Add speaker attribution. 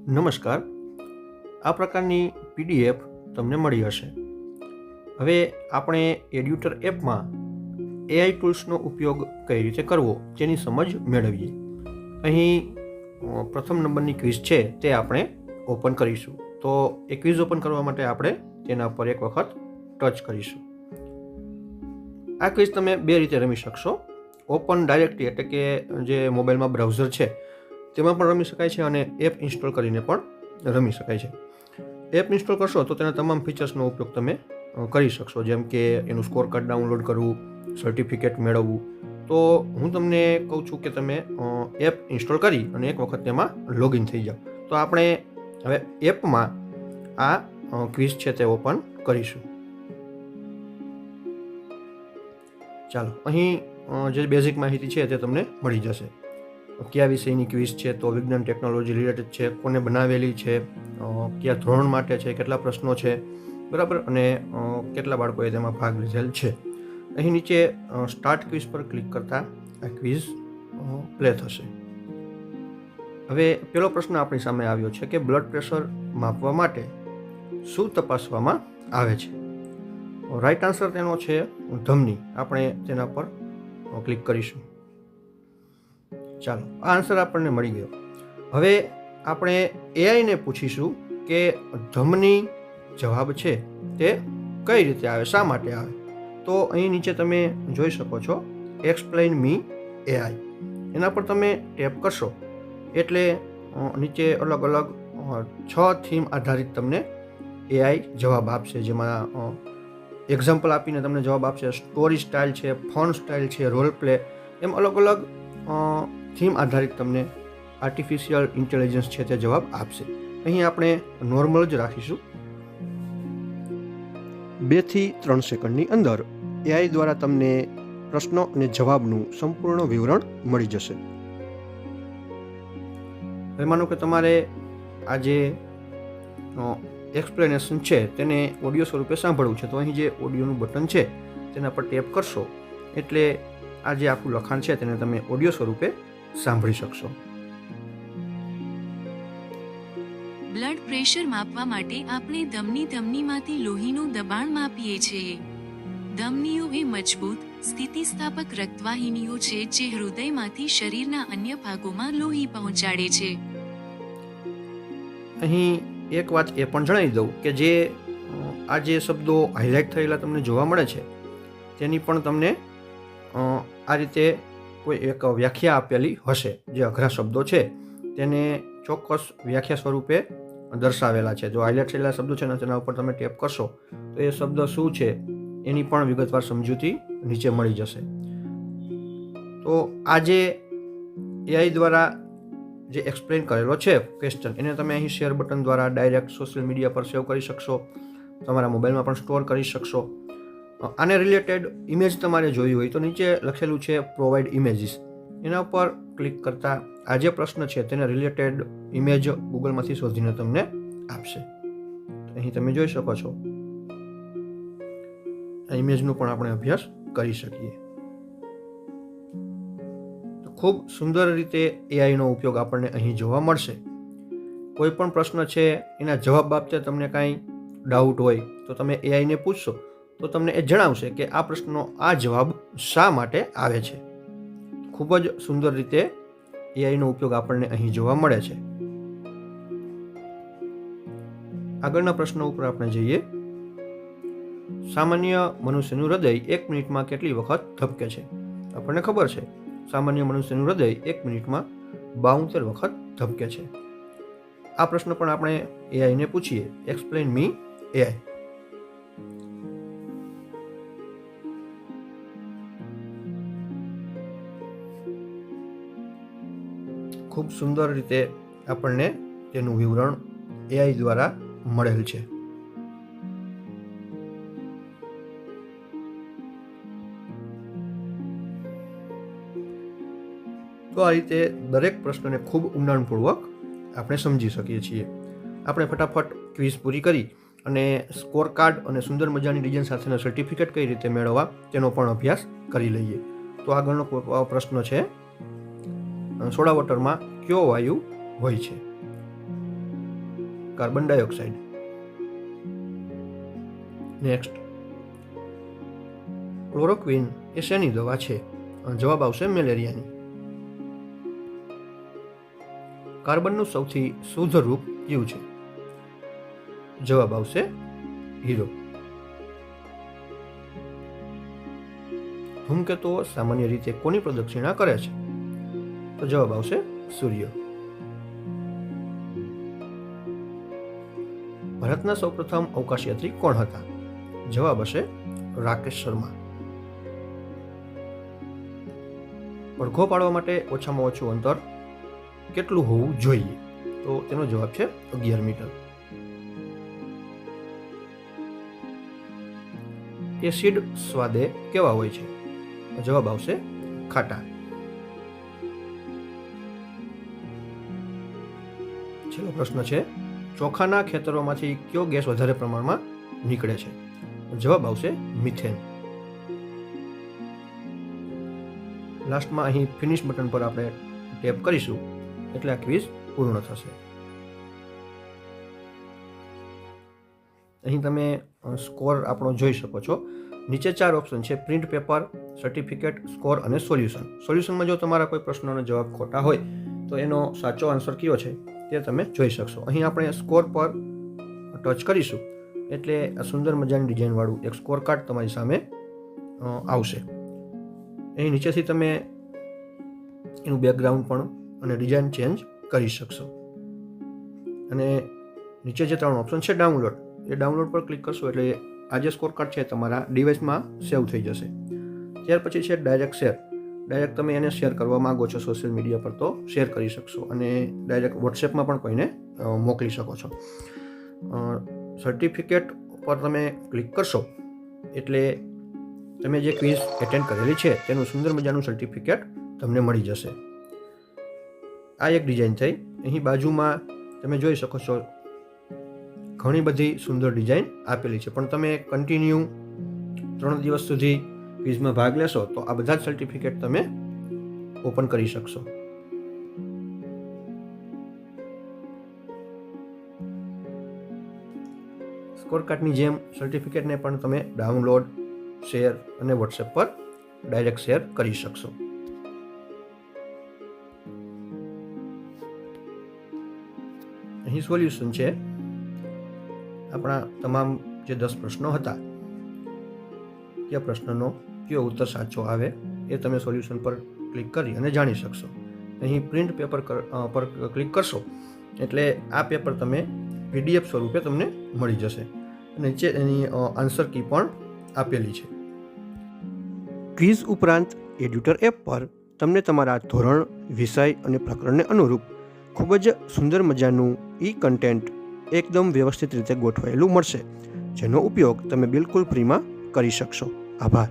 Speaker 1: નમસ્કાર. આ પ્રકારની PDF તમને મળી હશે. હવે આપણે એડ્યુટર એપમાં AI ટૂલ્સનો ઉપયોગ કઈ રીતે કરવો તેની સમજ મેળવીએ. અહીં પ્રથમ નંબરની ક્વિઝ છે તે આપણે ઓપન કરીશું. તો એ ક્વિઝ ઓપન કરવા માટે આપણે તેના પર એક વખત ટચ કરીશું. આ ક્વિઝ તમે બે રીતે રમી શકશો. ઓપન ડાયરેક્ટલી એટલે કે જે મોબાઈલમાં બ્રાઉઝર છે તેમાં પણ રમી શકાય છે અને એપ ઇન્સ્ટોલ કરીને પણ રમી શકાય છે. એપ ઇન્સ્ટોલ કરશો તો તેના તમામ ફીચર્સનો ઉપયોગ તમે કરી શકશો, જેમ કે એનું સ્કોર કાર્ડ ડાઉનલોડ કરવું, સર્ટિફિકેટ મેળવવું. તો હું તમને કહું છું કે તમે એપ ઇન્સ્ટોલ કરી અને એક વખત તેમાં લોગિન થઈ જાઓ. તો આપણે હવે એપમાં આ ક્વિઝ છે તે ઓપન કરીશું. ચાલો, અહીં જે બેઝિક માહિતી છે તે તમને મળી જશે. કયા વિષયની ક્વિઝ છે, તો વિજ્ઞાન ટેકનોલોજી રિલેટેડ છે, કોને બનાવેલી છે, કયા ધોરણ માટે છે, કેટલા પ્રશ્નો છે, બરાબર, અને કેટલા બાળકોએ તેમાં ભાગ લીધેલ છે. અહીં નીચે સ્ટાર્ટ ક્વિઝ પર ક્લિક કરતાં આ ક્વિઝ પ્લે થશે. હવે પહેલો પ્રશ્ન આપણી સામે આવ્યો છે કે બ્લડ પ્રેશર માપવા માટે શું તપાસવામાં આવે છે? રાઈટ આન્સર તેનો છે ધમની. આપણે તેના પર ક્લિક કરીશું. ચાલો, આ આન્સર આપણને મળી ગયો. હવે આપણે એઆઈને પૂછીશું કે ધમની જવાબ છે તે કઈ રીતે આવે, શા માટે આવે. તો અહીં નીચે તમે જોઈ શકો છો એક્સપ્લેન મી એઆઈ. એના પર તમે ટેપ કરશો એટલે નીચે અલગ અલગ 6 થીમ આધારિત તમને એઆઈ જવાબ આપશે, જેમાં એક્ઝામ્પલ આપીને તમને જવાબ આપશે. સ્ટોરી સ્ટાઇલ છે, ફન સ્ટાઇલ છે, રોલ પ્લે, એમ અલગ અલગ થીમ આધારિત તમને આર્ટિફિશિયલ ઇન્ટેલિજન્સ છે તે જવાબ આપશે. અહીં આપણે નોર્મલ જ રાખીશું. 2 થી 3 સેકન્ડની અંદર એઆઈ દ્વારા તમને પ્રશ્નો અને જવાબનું સંપૂર્ણ વિવરણ મળી જશે. હવે માનો કે તમારે આ જે એક્સપ્લેનેશન છે તેને ઓડિયો સ્વરૂપે સાંભળવું છે, તો અહીં જે ઓડિયોનું બટન છે તેના પર ટેપ કરશો એટલે આ જે આખું લખાણ છે તેને તમે ઓડિયો સ્વરૂપે સાંભળી શકશો.
Speaker 2: બ્લડ પ્રેશર માપવા માટે આપણે ધમનીમાંથી લોહીનું દબાણ માપીએ છીએ. ધમનીઓ એ મજબૂત, સ્થિતિસ્થાપક રક્તવાહિનીઓ છે જે હૃદયમાંથી શરીરના અન્ય ભાગોમાં લોહી પહોંચાડે છે.
Speaker 1: અહીં એક વાત એ પણ જણાવી દઉં કે જે આ જે શબ્દો હાઇલાઇટ થયેલા તમને જોવા મળે છે તેની પણ તમને આ રીતે કોઈ એક વ્યાખ્યા આપેલી હશે. જે અઘરા શબ્દો છે તેને ચોક્કસ વ્યાખ્યા સ્વરૂપે દર્શાવેલા છે. જો હાઇલાઇટ થયેલા શબ્દો છે ને તેના ઉપર તમે ટેપ કરશો તો એ શબ્દ શું છે એની પણ વિગતવાર સમજૂતી નીચે મળી જશે. તો આ જે એઆઈ દ્વારા જે એક્સપ્લેન કરેલો છે ક્વેશ્ચન, એને તમે અહીં શેર બટન દ્વારા ડાયરેક્ટ સોશિયલ મીડિયા પર સેવ કરી શકશો, તમારા મોબાઈલમાં પણ સ્ટોર કરી શકશો. આને રિલેટેડ ઇમેજ તમારે જોઈ હોય તો નીચે લખેલું છે પ્રોવાઈડ ઇમેજીસ, એના ઉપર ક્લિક કરતાં આ જે પ્રશ્ન છે તેને રિલેટેડ ઇમેજ ગૂગલમાંથી શોધીને તમને આપશે. અહીં તમે જોઈ શકો છો. આ ઇમેજનો પણ આપણે અભ્યાસ કરી શકીએ. ખૂબ સુંદર રીતે એઆઈનો ઉપયોગ આપણને અહીં જોવા મળશે. કોઈ પણ પ્રશ્ન છે એના જવાબ બાબતે તમને કાંઈ ડાઉટ હોય તો તમે એઆઈને પૂછશો તો તમને એ જણાવશે કે આ પ્રશ્નનો આ જવાબ શા માટે આવે છે. ખૂબ જ સુંદર રીતે એઆઈનો ઉપયોગ આપણને અહીં જોવા મળે છે. આગળના પ્રશ્ન ઉપર આપણે જઈએ. સામાન્ય મનુષ્યનું હૃદય 1 મિનિટમાં કેટલી વખત ધબકે છે? આપણને ખબર છે સામાન્ય મનુષ્યનું હૃદય 1 મિનિટમાં 72 વખત ધબકે છે. આ પ્રશ્ન પણ આપણે એઆઈને પૂછીએ. Explain me AI. ખૂબ સુંદર રીતે આપણને તેનું વિવરણ એઆઈ દ્વારા મળેલ છે. તો આ રીતે દરેક પ્રશ્નને ખૂબ ઊંડાણપૂર્વક આપણે સમજી શકીએ છીએ. આપણે ફટાફટ ક્વિઝ પૂરી કરી અને સ્કોર કાર્ડ અને સુંદર મજાની ડિઝાઇન સાથેના સર્ટિફિકેટ કઈ રીતે મેળવવા તેનો પણ અભ્યાસ કરી લઈએ. તો આગળનો પ્રશ્ન છે સોડા વોટરમાં કયો વાયુ હોય છે? Carbon dioxide. નેક્સ્ટ, ક્લોરોક્વિન એ શેની દવા છે? જવાબ આવશે મેલેરિયાની. કાર્બનનું સૌથી શુદ્ધ રૂપ કયું છે? જવાબ આવશે હીરો. ધૂમકેતુઓ સામાન્ય રીતે કોની પ્રદક્ષિણા કરે છે? તો જવાબ આવશે સૂર્ય. ભારતના સૌપ્રથમ અવકાશયાત્રી કોણ હતા? જવાબ હશે રાકેશ શર્મા. પડઘો પાડવા માટે ઓછામાં ઓછું અંતર કેટલું હોવું જોઈએ? તો તેનો જવાબ છે 11 મીટર. એસિડ સ્વાદે કેવા હોય છે? જવાબ આવશે ખાટા. છેલ્લો પ્રશ્ન છે, ચોખાના ખેતરોમાંથી કયો ગેસ વધારે પ્રમાણમાં નીકળે છે? જવાબ આવશે મિથેન. લાસ્ટમાં અહીં ફિનિશ બટન પર આપણે ટેપ કરીશું એટલે આ ક્વિઝ પૂર્ણ થશે. અહીં તમે સ્કોર આપણો જોઈ શકો છો. નીચે 4 ઓપ્શન છે: પ્રિન્ટ પેપર, સર્ટિફિકેટ, સ્કોર અને સોલ્યુશન. સોલ્યુશનમાં જો તમારા કોઈ પ્રશ્નનો જવાબ ખોટા હોય તો એનો સાચો આન્સર કયો છે તે તમે જોઈ શકશો. અહીં આપણે સ્કોર પર ટચ કરીશું એટલે આ સુંદર મજાની ડિઝાઇનવાળું એક સ્કોર કાર્ડ તમારી સામે આવશે. અહીં નીચેથી તમે એનું બેકગ્રાઉન્ડ પણ અને ડિઝાઇન ચેન્જ કરી શકશો. અને નીચે જે 3 ઓપ્શન છે ડાઉનલોડ, એ ડાઉનલોડ પર ક્લિક કરશો એટલે આ જે સ્કોર કાર્ડ છે તમારા ડિવાઇસમાં સેવ થઈ જશે. ત્યાર પછી છે ડાયરેક્ટ શેર. ડાયરેક્ટ તમે એને શેર કરવા માંગો છો સોશિયલ મીડિયા પર તો શેર કરી શકશો અને ડાયરેક્ટ વોટ્સએપમાં પણ કોઈને મોકલી શકો છો. સર્ટિફિકેટ પર તમે ક્લિક કરશો એટલે તમે જે ક્વિઝ એટેન્ડ કરેલી છે તેનું સુંદર મજાનું સર્ટિફિકેટ તમને મળી જશે. આ એક ડિઝાઇન થઈ. અહીં બાજુમાં તમે જોઈ શકો છો ઘણી બધી સુંદર ડિઝાઇન આપેલી છે, પણ તમે કન્ટિન્યુ 3 દિવસ સુધી ક્વિઝમાં ભાગ લેશો તો આ બધા જ સર્ટિફિકેટ તમે ઓપન કરી શકશો. સ્કોર કાર્ડની જેમ સર્ટિફિકેટને પણ તમે ડાઉનલોડ, શેર અને વોટ્સએપ પર ડાયરેક્ટ શેર કરી શકશો. અહીં સોલ્યુશન છે. આપણા તમામ જે 10 પ્રશ્નો હતા કયા પ્રશ્નનો કયો ઉત્તર સાચો આવે એ તમે સોલ્યુશન પર ક્લિક કરી અને જાણી શકશો. અહીં પ્રિન્ટ પેપર પર ક્લિક કરશો એટલે આ પેપર તમે PDF સ્વરૂપે તમને મળી જશે અને નીચે એની આન્સર કી પણ આપેલી છે. ક્વિઝ ઉપરાંત એડ્યુટર એપ પર તમને તમારા ધોરણ, વિષય અને પ્રકરણને અનુરૂપ ખૂબ જ સુંદર મજાનું કન્ટેન્ટ એકદમ વ્યવસ્થિત રીતે ગોઠવાયેલું મળશે, જેનો ઉપયોગ તમે બિલકુલ ફ્રીમાં કરી શકશો. આભાર.